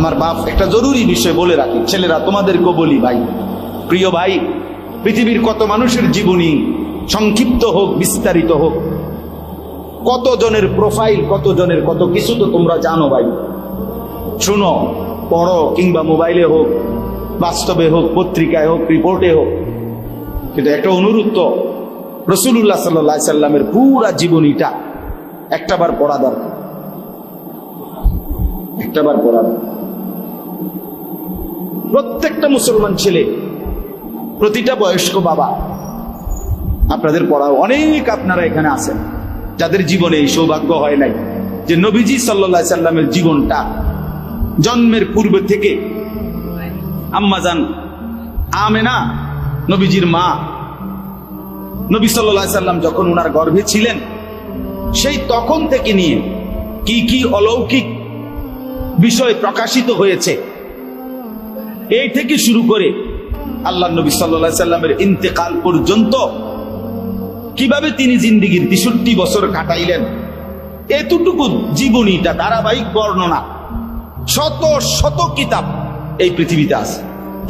আমার বাপ, একটা জরুরি বিষয় বলে রাখি, ছেলেরা তোমাদেরকেও বলি ভাই, প্রিয় ভাই, পৃথিবীর কত মানুষের জীবনী সংক্ষিপ্ত হোক বিস্তারিত হোক, কত জনের প্রোফাইল, কত জনের কত কিছু তো তোমরা জানো ভাই। শুনো, পড়ো, কিংবা মোবাইলে হোক, বাস্তবে হোক, পত্রিকায় হোক, রিপোর্টে হোক। কিন্তু একটা অনুরোধ, তো রাসূলুল্লাহ সাল্লাল্লাহু আলাইহি সাল্লামের পুরা জীবনীটা একটাবার পড়া দরকার, একটাবার পড়া দরকার। প্রত্যেকটা মুসলমান ছেলে, প্রতিটা বয়স্ক বাবা, আপনাদের পড়াও। অনেক আপনারা এখানে আছেন যাদের জীবনে এই সৌভাগ্য হয় নাই যে নবীজি সাল্লাল্লাহু আলাইহি সাল্লামের জীবনটা জন্মের পূর্বে থেকে আম্মাজান আমেনা, নবীজির মা, নবী সাল্লাল্লাহু আলাইহি সাল্লাম যখন ওনার গর্ভে ছিলেন সেই তখন থেকে নিয়ে কি কি অলৌকিক বিষয় প্রকাশিত হয়েছে, এই থেকে শুরু করে আল্লাহ নবী সাল্লাল্লাহু আলাইহি সাল্লামের ইন্তেকাল পর্যন্ত কিভাবে তিনি জিন্দেগীর ৬৩ বছর কাটাইলেন, এতটুকু জীবনীটা ধারাবাহিক বর্ণনা শত শত কিতাব এই পৃথিবীতে আছে,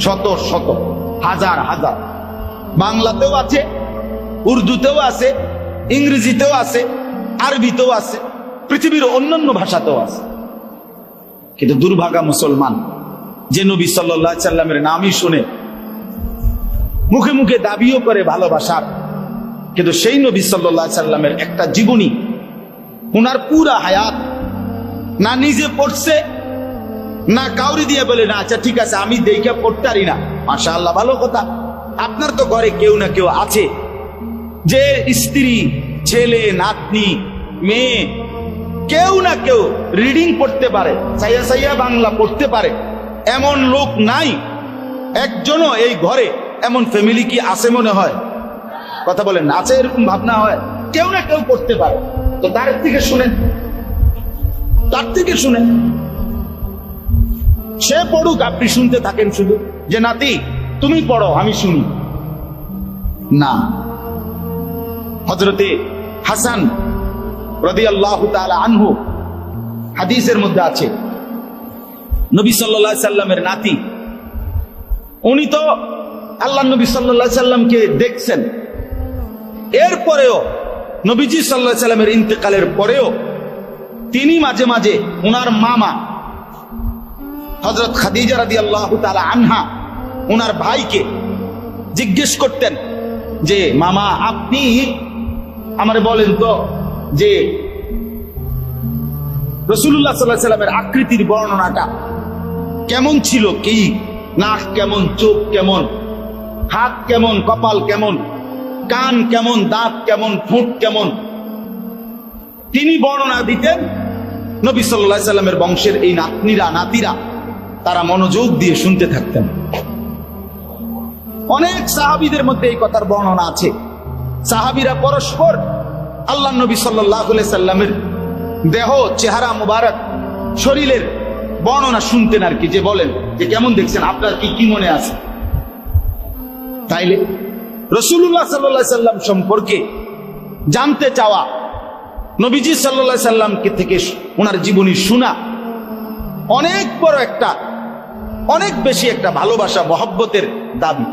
শত শত, হাজার হাজার। বাংলাতেও আছে, উর্দুতেও আছে, ইংরেজিতেও আছে, আরবিতেও আছে, পৃথিবীর অন্যান্য ভাষাতেও আছে। কিন্তু দুর্ভাগা মুসলমান যে নবী সাল্লাল্লাহু আলাইহি সাল্লামের নামই শুনে, মুখে মুখে দাবিও করে ভালোবাসার, কিন্তু সেই নবী সাল্লাল্লাহু আলাইহি সাল্লামের একটা জীবনী, উনার পুরা হায়াত না নিজে পড়ছে, না কাউরি দিয়ে বলে না আচ্ছা ঠিক আছে আমি দেখে পড়তে পারি না, মাশাআল্লাহ ভালো কথা। আপনার তো ঘরে কেউ না কেউ আছে যে স্ত্রী, ছেলে, নাতনি, মেয়ে, কেউ না কেউ রিডিং পড়তে পারে, সাইয়া সাইয়া বাংলা পড়তে পারে। এমন লোক নাই একজনও এই ঘরে, এমন ফ্যামিলি কি আছে মনে হয়? কথা বলেন না, আছে এরকম ভাবনা হয়? কেউ না কেউ পড়তে পারে। তো তার থেকে শুনেন, তার থেকে শুনেন, সে পড়ুক, আপনি শুনতে থাকেন শুধু যে নাতি তুমি পড়ো আমি শুনি না। হযরতে হাসান রাদিয়াল্লাহু তাআলা আনহু, হাদিসের মধ্যে আছে, নবী সাল্লাল্লাহু আলাইহি সাল্লামের নাতি, উনি তো আল্লাহ নবী সাল্লাল্লাহু আলাইহি সাল্লামকে দেখছেন, এরপরেও নবীজি সাল্লাল্লাহু আলাইহি সাল্লামের ইন্তেকালের পরেও তিনি মাঝে মাঝে উনার মামা হযরত খাদিজা রাদিয়াল্লাহু তাআলা আনহা উনার ভাইকে জিজ্ঞেস করতেন যে মামা আপনি আমারে বলেন তো যে রাসূলুল্লাহ সাল্লাল্লাহু আলাইহি সাল্লামের আকৃতির বর্ণনাটা কেমন ছিল, কি নাক কেমন, চোখ কেমন, হাত কেমন, কপাল কেমন, কান কেমন, দাঁত কেমন, ঠোঁট কেমন। তিনি বর্ণনা দিতেন। নবী সাল্লাল্লাহু আলাইহি সাল্লামের বংশের এই নাতনিরা, নাতিরা তারা মনোযোগ দিয়ে শুনতে থাকতেন। অনেক সাহাবীদের মধ্যে এই কথার বর্ণনা আছে। সাহাবীরা পরস্পর আল্লাহ নবী সাল্লাল্লাহু আলাইহি সাল্লামের দেহ, চেহারা মুবারক, শরীরের বর্ণনা শুনতেন আর কি, যে বলেন যে কেমন দেখছেন, আপনার কি কি মনে আছে। তাইলে রাসূলুল্লাহ সাল্লাল্লাহু আলাইহি সাল্লাম সম্পর্কে জানতে চাওয়া, নবীজি সাল্লাল্লাহু আলাইহি সাল্লামকে থেকে ওনার জীবনী শোনা অনেক বড় একটা, অনেক বেশি একটা ভালোবাসা, মহব্বতের দাবি।